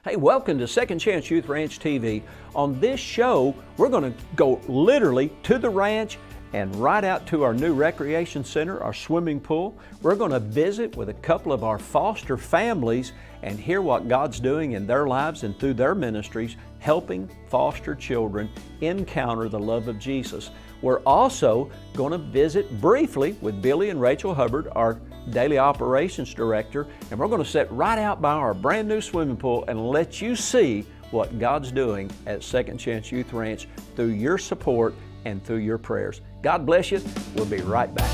Hey, welcome to Second Chance Youth Ranch TV. On this show, we're going to go literally to the ranch and right out to our new recreation center, our swimming pool. We're going to visit with a couple of our foster families and hear what God's doing in their lives and through their ministries, helping foster children encounter the love of Jesus. We're also going to visit briefly with Billy and Rachel Hubbard, our Daily Operations Director, and we're going to sit right out by our brand new swimming pool and let you see what God's doing at Second Chance Youth Ranch through your support and through your prayers. God bless you. We'll be right back.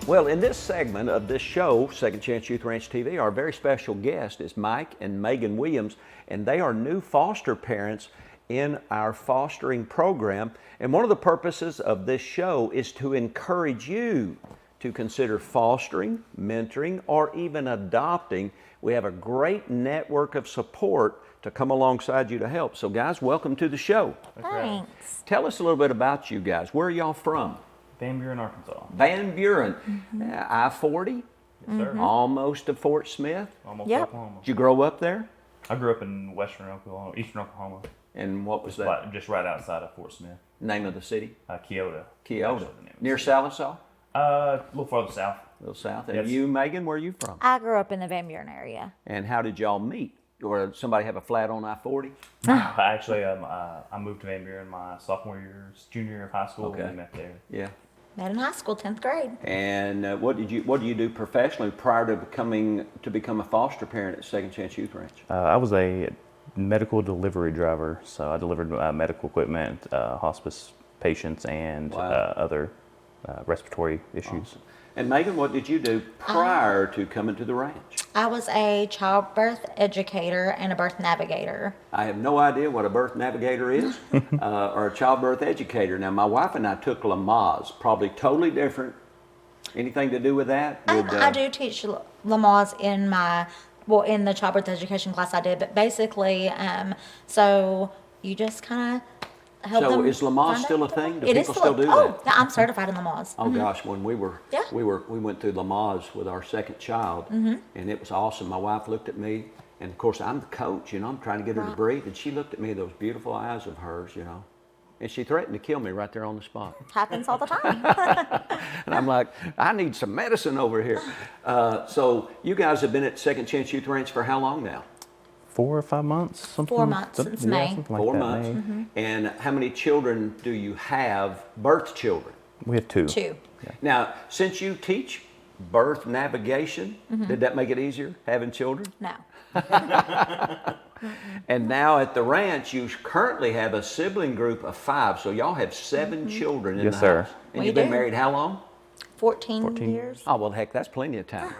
Well, in this segment of this show, Second Chance Youth Ranch TV, our very special guest is Mike and Megan Williams, and they are new foster parents in our fostering program. And one of the purposes of this show is to encourage you to consider fostering, mentoring, or even adopting. We have a great network of support to come alongside you to help. So guys, welcome to the show. Thanks. Tell us a little bit about you guys. Where are y'all from? Van Buren, Arkansas. Van Buren, I-40, Yes, sir. almost to Fort Smith. Almost Yep. Oklahoma. Did you grow up there? I grew up in western Oklahoma, eastern Oklahoma, And what was that just right outside of Fort Smith. name of the city? Keota. Keota. Actually, the name of the Near city. Sallisaw? A little farther south. A little south. And Yes. you, Megan, where are you from? I grew up in the Van Buren area. And how did y'all meet? Or did somebody have a flat on I-40? Actually, I moved to Van Buren my junior year of high school. Okay. We met there. Yeah. Met in high school, 10th grade. And what do you do professionally prior to become a foster parent at Second Chance Youth Ranch? I was a medical delivery driver, so I delivered medical equipment, hospice patients, and Wow. other respiratory issues. Awesome. And Megan, what did you do prior to coming to the ranch? I was a childbirth educator and a birth navigator. I have no idea what a birth navigator is or a childbirth educator. Now, my wife and I took Lamaze, probably totally different. Anything to do with that? I do teach Lamaze in in the childbirth education class I did, but basically, so you just kind of help them. So is Lamaze find still out. a thing? Do It is people still still do Oh, that? yeah, I'm certified in Lamaze. Oh gosh, when we Yeah. went through Lamaze with our second child, and it was awesome. My wife looked at me, and of course I'm the coach, I'm trying to get her to Right. breathe, and she looked at me with those beautiful eyes of hers, and she threatened to kill me right there on the spot. Happens all the time. And I'm like, I need some medicine over here. So you guys have been at Second Chance Youth Ranch for how long now? 4 or 5 months? Something, 4 months since May. Something like 4 that, months. May. And how many children do you have, birth children? We have 2. 2. Now, since you teach birth navigation, did that make it easier having children? No. And now at the ranch, you currently have a sibling group of 5, so y'all have 7 children in Yes, the sir. house. And We you've been do. married how long? 14 years. Oh, well, heck, that's plenty of time.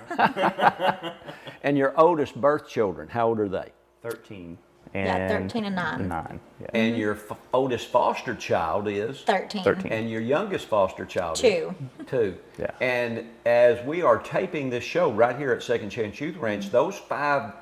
And your oldest birth children, how old are they? 13. Yeah, 13 and 9. 9, yeah. And your oldest foster child is? 13. 13. And your youngest foster child is? 2. 2. Yeah. And as we are taping this show right here at Second Chance Youth Ranch, those 5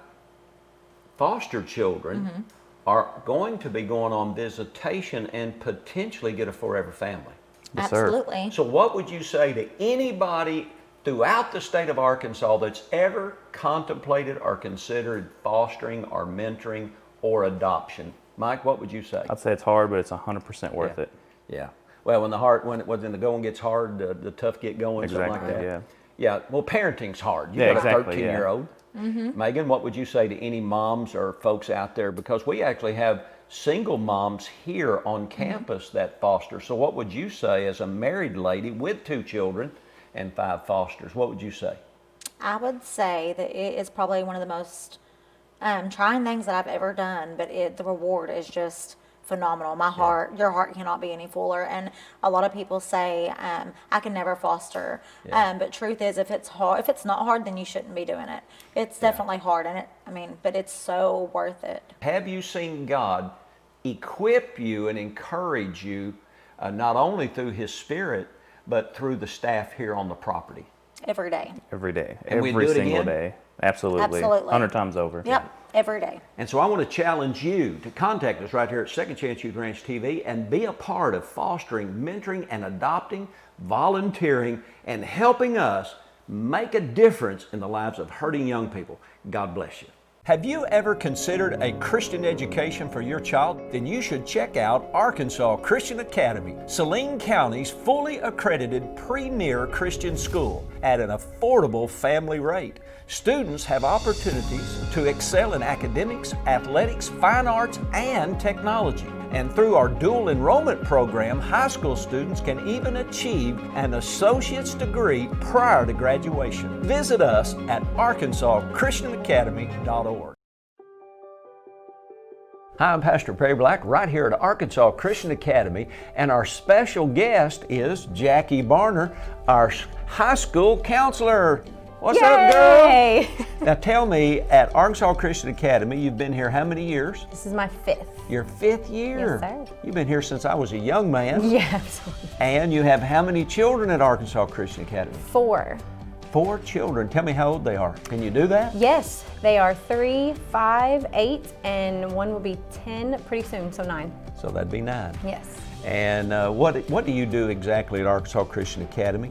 foster children are going to be going on visitation and potentially get a forever family. Yes, sir. Absolutely. So what would you say to anybody throughout the state of Arkansas that's ever contemplated or considered fostering or mentoring or adoption? Mike, what would you say? I'd say it's hard, but it's 100% worth it. Yeah. Well, when the going gets hard, the tough get going, something like Exactly, that. yeah. Yeah. Well, parenting's hard. You Yeah, got exactly, a 13-year-old. Megan, what would you say to any moms or folks out there? Because we actually have single moms here on campus that foster. So what would you say as a married lady with 2 children and 5 fosters? What would you say? I would say that it is probably one of the most trying things that I've ever done, but the reward is just phenomenal. Your heart cannot be any fuller. And a lot of people say, I can never foster. Yeah. But truth is, if it's not hard, then you shouldn't be doing it. It's definitely hard, but it's so worth it. Have you seen God equip you and encourage you not only through His Spirit, but through the staff here on the property? Every day. Every day. And we Every do it single again? day. Absolutely. Absolutely. 100 times over. Yep, every day. And so I want to challenge you to contact us right here at Second Chance Youth Ranch TV and be a part of fostering, mentoring, and adopting, volunteering, and helping us make a difference in the lives of hurting young people. God bless you. Have you ever considered a Christian education for your child? Then you should check out Arkansas Christian Academy, Saline County's fully accredited premier Christian school at an affordable family rate. Students have opportunities to excel in academics, athletics, fine arts, and technology. And through our dual enrollment program, high school students can even achieve an associate's degree prior to graduation. Visit us at arkansaschristianacademy.org. Hi, I'm Pastor Perry Black right here at Arkansas Christian Academy, and our special guest is Jackie Barner, our high school counselor. What's up, girl? Now tell me, at Arkansas Christian Academy, you've been here how many years? This is my 5th. Your 5th year? Yes, sir. You've been here since I was a young man. Yeah, absolutely. And you have how many children at Arkansas Christian Academy? 4. 4 children. Tell me how old they are. Can you do that? Yes, they are 3, 5, 8, and one will be 10 pretty soon, so 9. So that'd be 9. Yes. And what do you do exactly at Arkansas Christian Academy?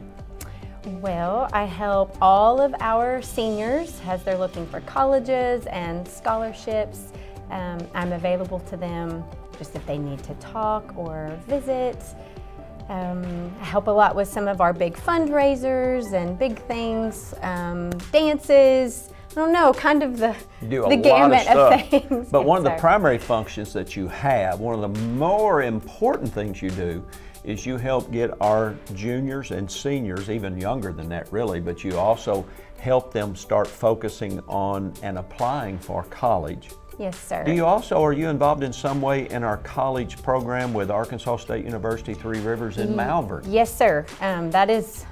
Well, I help all of our seniors as they're looking for colleges and scholarships. I'm available to them just if they need to talk or visit. I help a lot with some of our big fundraisers and big things, dances. I don't know, kind of the gamut of things. But Yes, one of the sir. primary functions that you have, one of the more important things you do, is you help get our juniors and seniors, even younger than that really, but you also help them start focusing on and applying for college. Yes, sir. Are you involved in some way in our college program with Arkansas State University Three Rivers in Malvern? Yes, sir. That is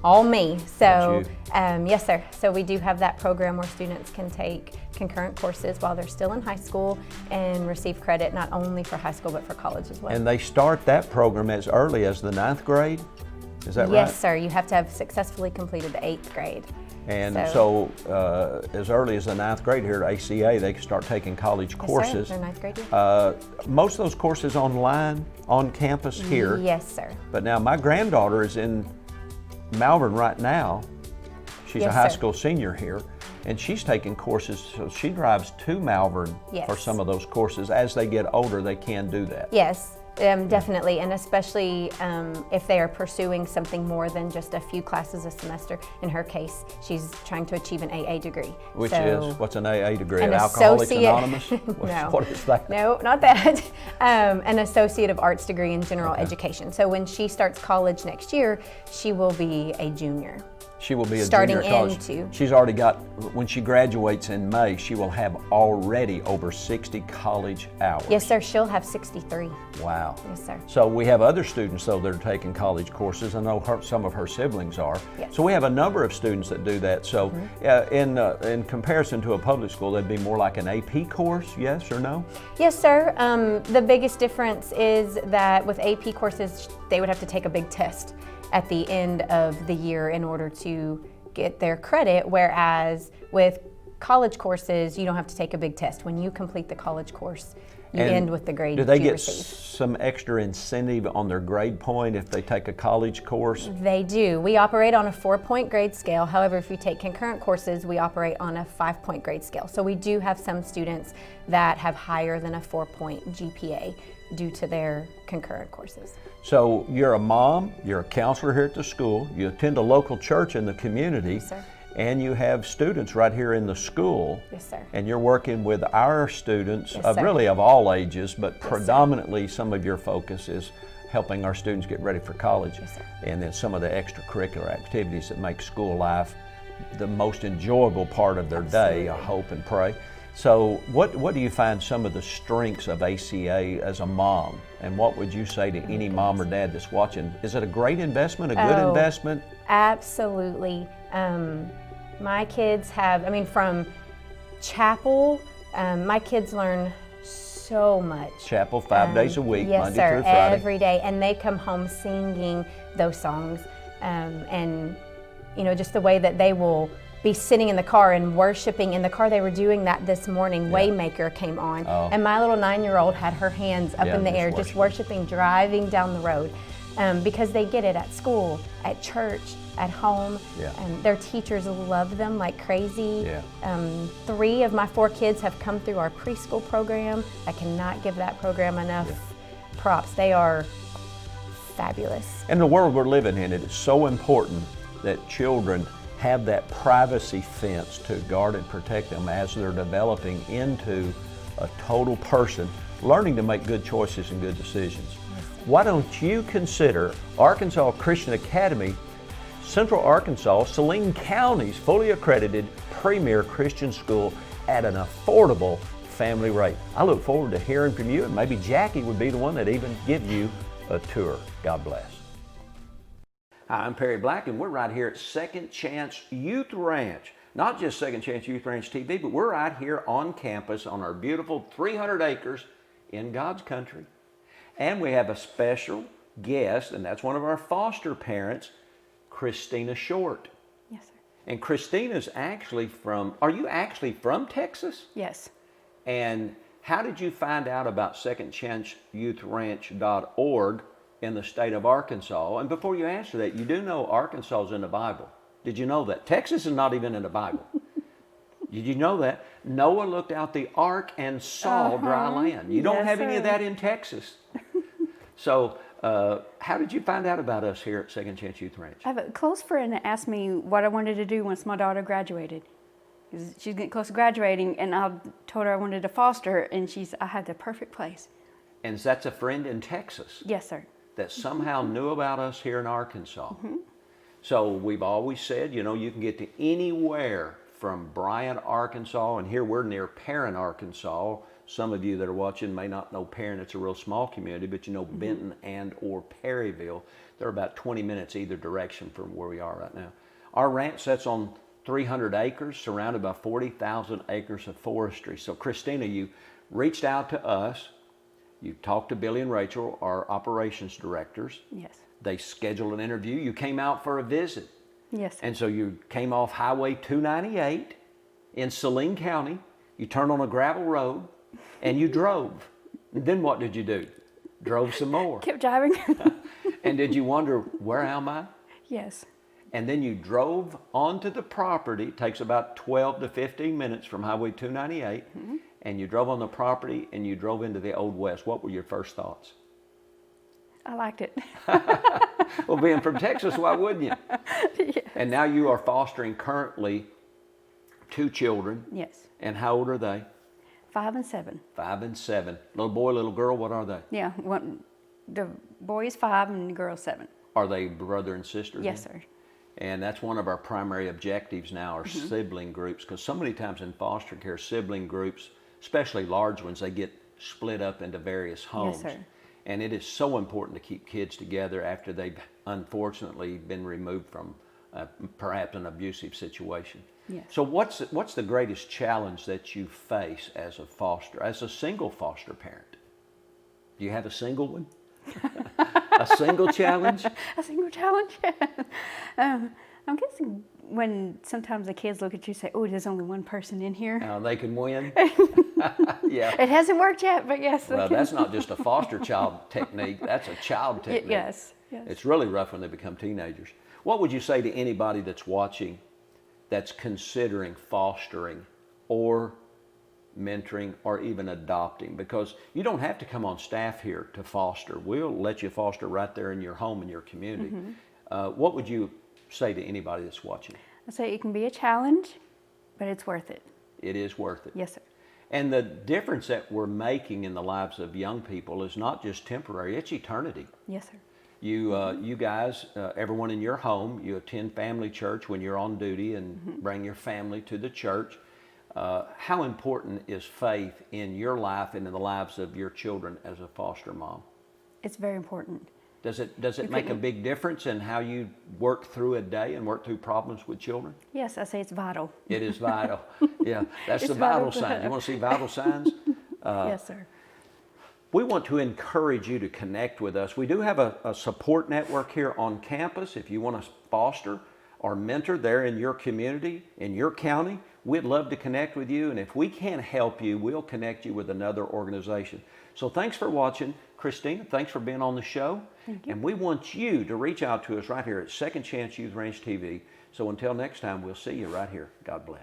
all me. So, That's yes, sir. So we do have that program where students can take concurrent courses while they're still in high school and receive credit not only for high school but for college as well. And they start that program as early as the 9th grade? Is that right? Yes, sir. You have to have successfully completed the 8th grade. And so as early as the 9th grade here at ACA, they can start taking college courses. Yes, sir. Their 9th grade year. Most of those courses online, on campus here. Yes, sir. But now my granddaughter is in Malvern right now. She's a Yes, high sir. school senior here, and she's taking courses, so she drives to Malvern Yes. for some of those courses. As they get older, they can do that. Yes, definitely, and especially if they are pursuing something more than just a few classes a semester. In her case, she's trying to achieve an AA degree. Which So- is, what's an AA degree? An Alcoholics associate- Anonymous? No. What is that? No, not that. An Associate of Arts degree in General Education. So when she starts college next year, she will be a junior. She will be a Starting junior at college. into- She's already got, when she graduates in May, she will have already over 60 college hours. Yes, sir. She'll have 63. Wow. Yes, sir. So we have other students, though, that are taking college courses. I know some of her siblings are. Yes. So we have a number of students that do that. So in comparison to a public school, that'd be more like an AP course, yes or no? Yes, sir. The biggest difference is that with AP courses, they would have to take a big test at the end of the year in order to get their credit, whereas with college courses, you don't have to take a big test. When you complete the college course, you And end with the grade do they you get receive. some extra incentive on their grade point if they take a college course? They do. We operate on a 4-point grade scale. However, if you take concurrent courses, we operate on a 5-point grade scale. So we do have some students that have higher than a 4-point GPA due to their concurrent courses. So you're a mom, you're a counselor here at the school, you attend a local church in the community, Yes, sir. and you have students right here in the school. Yes, sir. And you're working with our students, Yes, sir. really of all ages, but predominantly some of your focus is helping our students get ready for college. Yes, sir. And then some of the extracurricular activities that make school life the most enjoyable part of their day, I hope and pray. So what do you find some of the strengths of ACA as a mom? And what would you say to any mom or dad that's watching? Is it a great investment, a good Oh. investment? Absolutely. My kids have, from chapel, my kids learn so much. Chapel 5 days a week, Yes, Monday sir, through Friday. every day. And they come home singing those songs. And, just the way that they will be sitting in the car and worshiping in the car. They were doing that this morning. Waymaker came on, and my little 9-year-old had her hands up in the air, just worshiping, driving down the road, because they get it at school, at church, at home. Their teachers love them like crazy. 3 of my 4 kids have come through our preschool program. I cannot give that program enough props. They are fabulous. In the world we're living in, it is so important that children have that privacy fence to guard and protect them as they're developing into a total person, learning to make good choices and good decisions. Why don't you consider Arkansas Christian Academy, Central Arkansas, Saline County's fully accredited premier Christian school at an affordable family rate? I look forward to hearing from you, and maybe Jackie would be the one that even gives you a tour. God bless. Hi, I'm Perry Black, and we're right here at Second Chance Youth Ranch. Not just Second Chance Youth Ranch TV, but we're right here on campus on our beautiful 300 acres in God's country. And we have a special guest, and that's one of our foster parents, Christina Short. Yes, sir. And Christina's actually are you actually from Texas? Yes. And how did you find out about secondchanceyouthranch.org in the state of Arkansas? And before you answer that, you do know Arkansas is in the Bible. Did you know that? Texas is not even in the Bible. Did you know that? Noah looked out the ark and saw dry land. You don't have any of that in Texas. So how did you find out about us here at Second Chance Youth Ranch? I have a close friend that asked me what I wanted to do once my daughter graduated. She's getting close to graduating, and I told her I wanted to foster, and I had the perfect place. And that's a friend in Texas? Yes, sir. That somehow knew about us here in Arkansas. So we've always said, you know, you can get to anywhere from Bryant, Arkansas, and here we're near Perrin, Arkansas. Some of you that are watching may not know Perrin. It's a real small community, but you know Benton and or Perryville. They're about 20 minutes either direction from where we are right now. Our ranch sits on 300 acres, surrounded by 40,000 acres of forestry. So Christina, you reached out to us. You talked to Billy and Rachel, our operations directors. Yes. They scheduled an interview. You came out for a visit. Yes, sir. And so you came off Highway 298 in Saline County. You turned on a gravel road and you drove. And then what did you do? Drove some more. Kept driving. And did you wonder, where am I? Yes. And then you drove onto the property. It takes about 12 to 15 minutes from Highway 298. And you drove on the property and you drove into the Old West. What were your first thoughts? I liked it. Well, being from Texas, why wouldn't you? Yes. And now you are fostering currently 2 children. Yes. And how old are they? 5 and 7. 5 and 7. Little boy, little girl, what are they? Yeah. The boy is 5 and the girl is 7. Are they brother and sister? Yes, then? sir. And that's one of our primary objectives now are sibling groups, because so many times in foster care, sibling groups, especially large ones, they get split up into various homes. Yes, sir. And it is so important to keep kids together after they've unfortunately been removed from perhaps an abusive situation. Yes. So what's the greatest challenge that you face as a single foster parent? Do you have a single one? A single challenge? A single challenge? I'm guessing when sometimes the kids look at you and say, oh, there's only one person in here. They can win? Yeah. It hasn't worked yet, but yes. Well, that's not just a foster child technique. That's a child technique. Yes. It's really rough when they become teenagers. What would you say to anybody that's watching that's considering fostering or mentoring or even adopting? Because you don't have to come on staff here to foster. We'll let you foster right there in your home, in your community. What would you say to anybody that's watching? I say it can be a challenge, but it's worth it. It is worth it. Yes, sir. And the difference that we're making in the lives of young people is not just temporary, it's eternity. Yes, sir. You guys, everyone in your home, you attend family church when you're on duty and bring your family to the church. How important is faith in your life and in the lives of your children as a foster mom? It's very important. Does it make a big difference in how you work through a day and work through problems with children? Yes, I say it's vital. It is vital. Yeah, that's It's the vital vital. signs. You want to see vital signs? Yes, sir. We want to encourage you to connect with us. We do have a support network here on campus. If you want to foster, or mentor there in your community, in your county, we'd love to connect with you. And if we can't help you, we'll connect you with another organization. So thanks for watching. Christina, thanks for being on the show. Thank you. And we want you to reach out to us right here at Second Chance Youth Ranch TV. So until next time, we'll see you right here. God bless.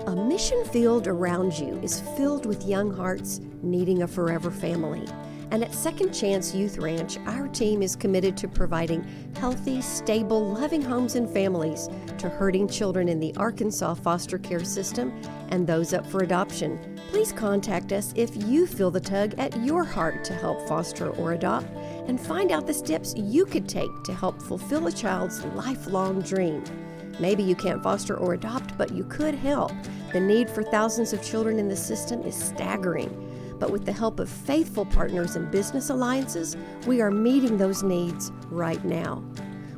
A mission field around you is filled with young hearts needing a forever family. And at Second Chance Youth Ranch, our team is committed to providing healthy, stable, loving homes and families to hurting children in the Arkansas foster care system and those up for adoption. Please contact us if you feel the tug at your heart to help foster or adopt, and find out the steps you could take to help fulfill a child's lifelong dream. Maybe you can't foster or adopt, but you could help. The need for thousands of children in the system is staggering. But with the help of faithful partners and business alliances, we are meeting those needs right now.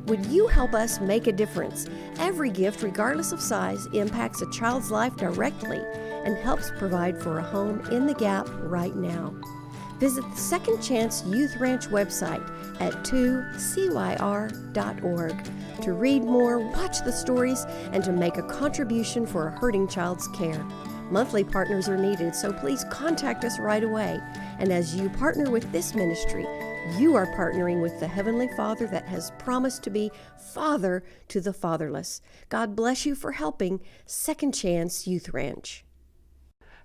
Would you help us make a difference? Every gift, regardless of size, impacts a child's life directly and helps provide for a home in the gap right now. Visit the Second Chance Youth Ranch website at 2CYR.org to read more, watch the stories, and to make a contribution for a hurting child's care. Monthly partners are needed, so please contact us right away. And as you partner with this ministry, you are partnering with the Heavenly Father that has promised to be Father to the fatherless. God bless you for helping Second Chance Youth Ranch.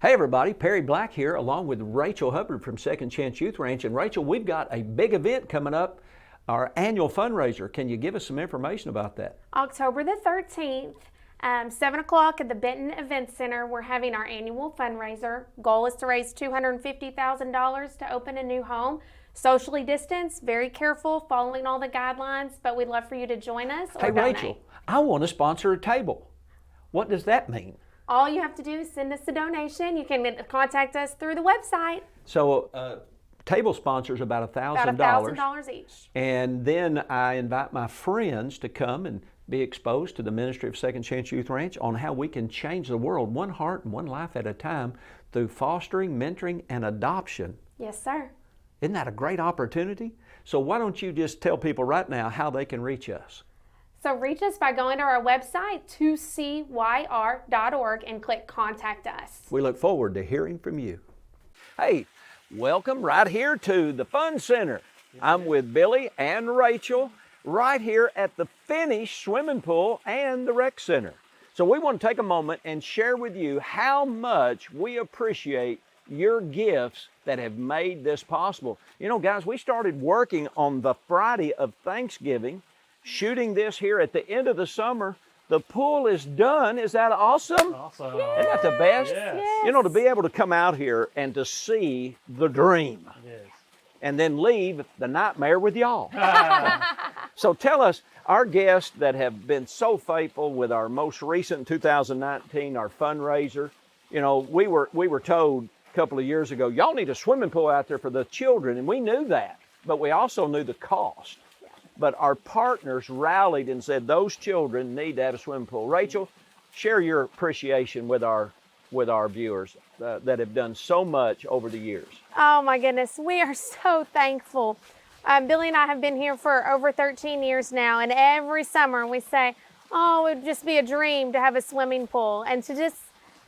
Hey everybody, Perry Black here along with Rachel Hubbard from Second Chance Youth Ranch. And Rachel, we've got a big event coming up, our annual fundraiser. Can you give us some information about that? October the 13th, 7 o'clock at the Benton Event Center, we're having our annual fundraiser. Goal is to raise $250,000 to open a new home. Socially distanced, very careful, following all the guidelines, but we'd love for you to join us or Hey donate. Rachel, I want to sponsor a table. What does that mean? All you have to do is send us a donation. You can contact us through the website. So table sponsors about $1,000. About $1,000 each. And then I invite my friends to come and be exposed to the ministry of Second Chance Youth Ranch on how we can change the world one heart and one life at a time through fostering, mentoring, and adoption. Yes, sir. Isn't that a great opportunity? So why don't you just tell people right now how they can reach us? So reach us by going to our website, 2CYR.org, and click Contact Us. We look forward to hearing from you. Hey, welcome right here to the Fun Center. I'm with Billy and Rachel right here at the finished swimming pool and the rec center. So we want to take a moment and share with you how much we appreciate your gifts that have made this possible. You know, guys, we started working on the Friday of Thanksgiving, shooting this here at the end of the summer. The pool is done. Is that awesome? Awesome. Isn't that the best? Yes. You know, to be able to come out here and to see the dream Yes. and then leave the nightmare with y'all. So tell us, our guests that have been so faithful with our most recent 2019, our fundraiser, you know, we were told a couple of years ago, y'all need a swimming pool out there for the children, and we knew that, but we also knew the cost. But our partners rallied and said those children need to have a swimming pool. Rachel, share your appreciation with our viewers that have done so much over the years. Oh my goodness, we are so thankful. Billy and I have been here for over 13 years now, and every summer we say, oh, it would just be a dream to have a swimming pool, and to just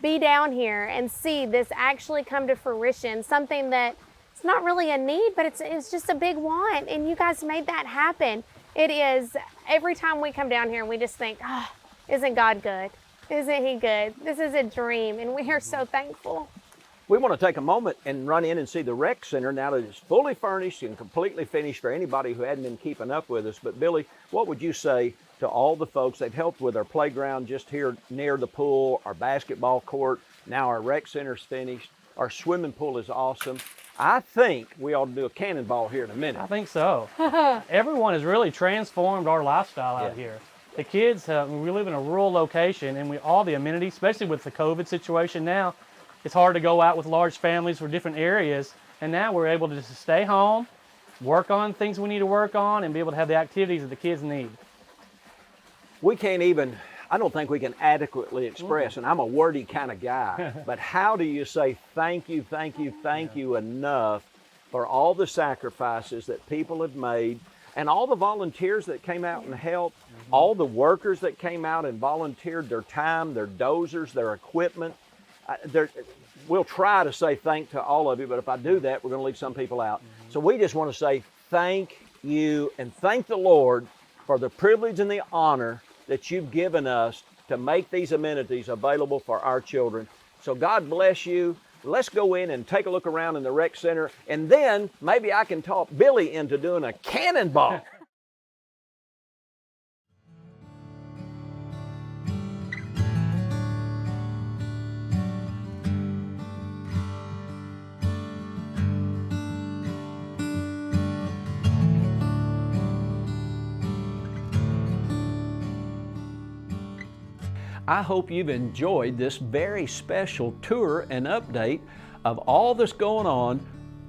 be down here and see this actually come to fruition, something that it's not really a need, but it's just a big want, and you guys made that happen. It is, every time we come down here, we just think, oh, isn't God good? Isn't He good? This is a dream, and we are so thankful. We want to take a moment and run in and see the rec center now that it's fully furnished and completely finished for anybody who hadn't been keeping up with us. But Billy, what would you say to all the folks? They've helped with our playground just here near the pool, our basketball court. Now our rec center's finished. Our swimming pool is awesome. I think we ought to do a cannonball here in a minute. I think so. Everyone has really transformed our lifestyle out here. The kids, we live in a rural location, and all the amenities, especially with the COVID situation now, it's hard to go out with large families for different areas. And now we're able to just stay home, work on things we need to work on, and be able to have the activities that the kids need. We can't even, I don't think we can adequately express, and I'm a wordy kind of guy, but how do you say thank you, thank you, thank you enough for all the sacrifices that people have made? And all the volunteers that came out and helped, all the workers that came out and volunteered their time, their dozers, their equipment. We'll try to say thank to all of you, but if I do that, we're going to leave some people out. So we just want to say thank you and thank the Lord for the privilege and the honor that you've given us to make these amenities available for our children. So God bless you. Let's go in and take a look around in the rec center, and then maybe I can talk Billy into doing a cannonball. I hope you've enjoyed this very special tour and update of all that's going on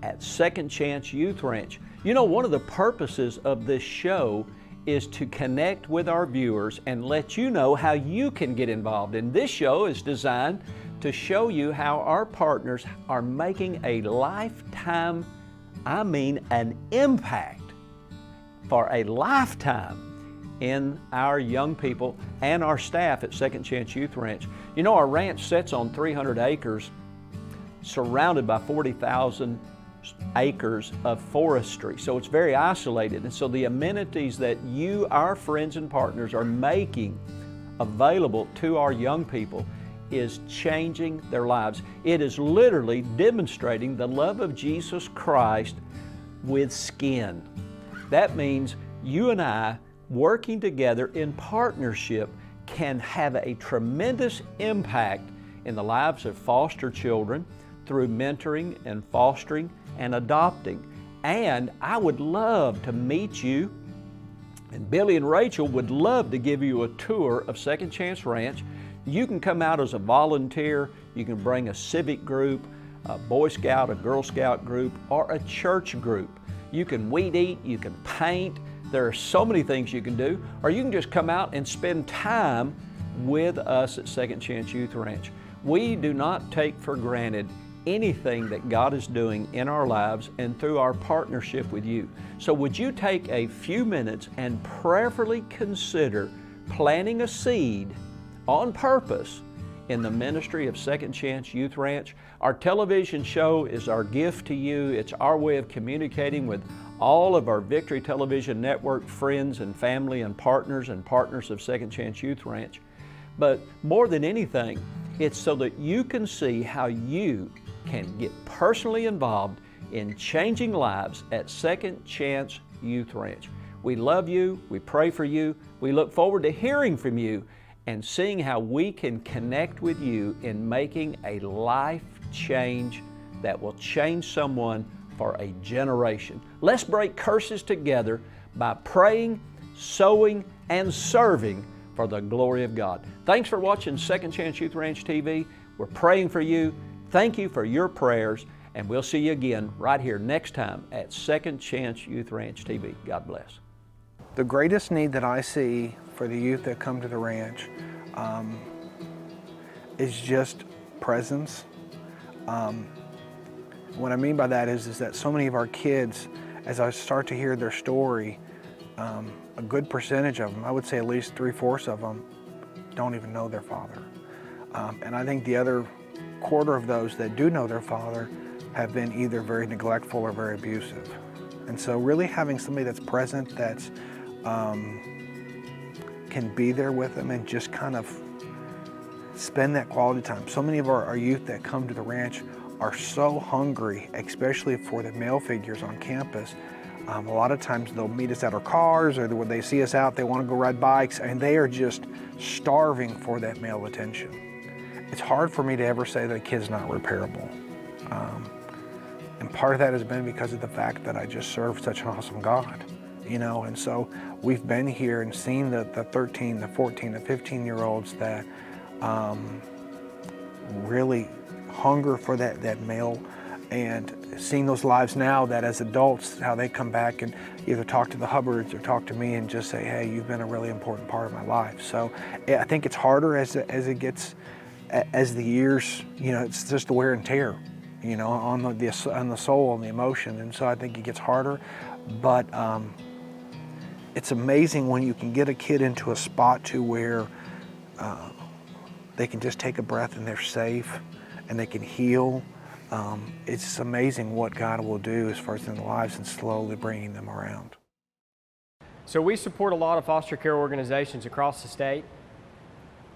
at Second Chance Youth Ranch. You know, one of the purposes of this show is to connect with our viewers and let you know how you can get involved. And this show is designed to show you how our partners are making a lifetime, I mean an impact for a lifetime in our young people and our staff at Second Chance Youth Ranch. You know, our ranch sits on 300 acres, surrounded by 40,000 acres of forestry. So it's very isolated. And so the amenities that you, our friends and partners, are making available to our young people is changing their lives. It is literally demonstrating the love of Jesus Christ with skin. That means you and I, working together in partnership, can have a tremendous impact in the lives of foster children through mentoring and fostering and adopting. And I would love to meet you, and Billy and Rachel would love to give you a tour of Second Chance Ranch. You can come out as a volunteer, you can bring a civic group, a Boy Scout, a Girl Scout group, or a church group. You can weed eat, you can paint. There are so many things you can do, or you can just come out and spend time with us at Second Chance Youth Ranch. We do not take for granted anything that God is doing in our lives and through our partnership with you. So would you take a few minutes and prayerfully consider planting a seed on purpose in the ministry of Second Chance Youth Ranch? Our television show is our gift to you. It's our way of communicating with all of our Victory Television Network friends and family and partners of Second Chance Youth Ranch. But more than anything, it's so that you can see how you can get personally involved in changing lives at Second Chance Youth Ranch. We love you, we pray for you, we look forward to hearing from you and seeing how we can connect with you in making a life change that will change someone for a generation. Let's break curses together by praying, sowing, and serving for the glory of God. Thanks for watching Second Chance Youth Ranch TV. We're praying for you. Thank you for your prayers, and we'll see you again right here next time at Second Chance Youth Ranch TV. God bless. The greatest need that I see for the youth that come to the ranch is just presence. What I mean by that is that so many of our kids, as I start to hear their story, a good percentage of them, I would say at least 3/4 of them, don't even know their father. And I think the other quarter of those that do know their father have been either very neglectful or very abusive. And so really having somebody that's present, that's can be there with them and just kind of spend that quality time. So many of our youth that come to the ranch are so hungry, especially for the male figures on campus. A lot of times they'll meet us at our cars, or when they see us out, they want to go ride bikes, and they are just starving for that male attention. It's hard for me to ever say that a kid's not repairable. And part of that has been because of the fact that I just serve such an awesome God, you know, and so we've been here and seen the 13, the 14, the 15-year-olds that really hunger for that male, and seeing those lives now that as adults, how they come back and either talk to the Hubbards or talk to me and just say, hey, you've been a really important part of my life. So I think it's harder as it gets, as the years, you know, it's just the wear and tear, you know, on the soul and the emotion. And so I think it gets harder, but it's amazing when you can get a kid into a spot to where they can just take a breath and they're safe and they can heal. It's amazing what God will do as far as in their lives and slowly bringing them around. So we support a lot of foster care organizations across the state,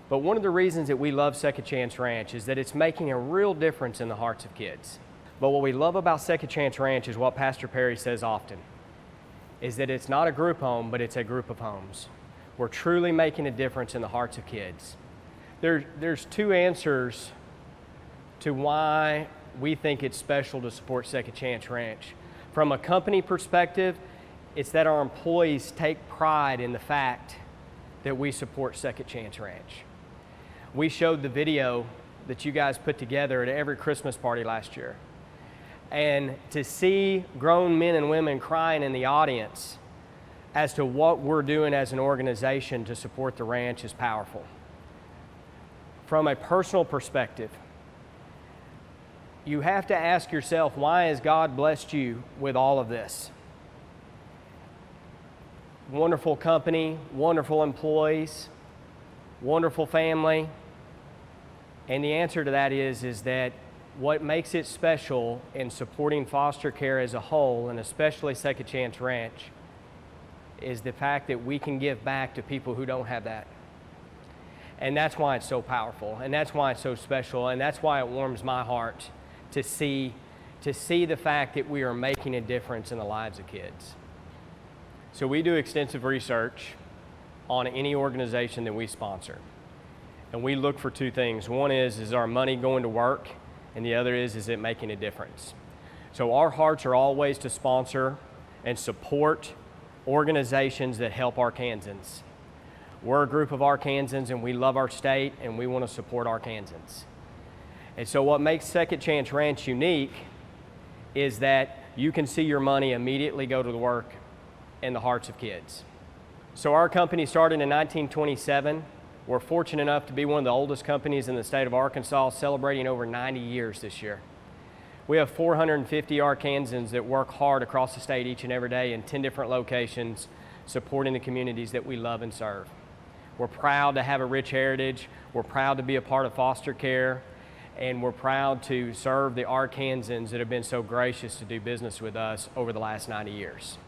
but one of the reasons that we love Second Chance Ranch is that it's making a real difference in the hearts of kids. But what we love about Second Chance Ranch is what Pastor Perry says often, is that it's not a group home, but it's a group of homes. We're truly making a difference in the hearts of kids. There's two answers to why we think it's special to support Second Chance Ranch. From a company perspective, it's that our employees take pride in the fact that we support Second Chance Ranch. We showed the video that you guys put together at every Christmas party last year. And to see grown men and women crying in the audience as to what we're doing as an organization to support the ranch is powerful. From a personal perspective, you have to ask yourself, why has God blessed you with all of this? Wonderful company, wonderful employees, wonderful family. And the answer to that is that what makes it special in supporting foster care as a whole, and especially Second Chance Ranch, is the fact that we can give back to people who don't have that. And that's why it's so powerful, and that's why it's so special, and that's why it warms my heart to see the fact that we are making a difference in the lives of kids. So we do extensive research on any organization that we sponsor. And we look for two things. One is our money going to work? And the other is it making a difference? So our hearts are always to sponsor and support organizations that help Arkansans. We're a group of Arkansans and we love our state and we want to support Arkansans. And so what makes Second Chance Ranch unique is that you can see your money immediately go to the work in the hearts of kids. So our company started in 1927. We're fortunate enough to be one of the oldest companies in the state of Arkansas, celebrating over 90 years this year. We have 450 Arkansans that work hard across the state each and every day in 10 different locations, supporting the communities that we love and serve. We're proud to have a rich heritage. We're proud to be a part of foster care. And we're proud to serve the Arkansans that have been so gracious to do business with us over the last 90 years.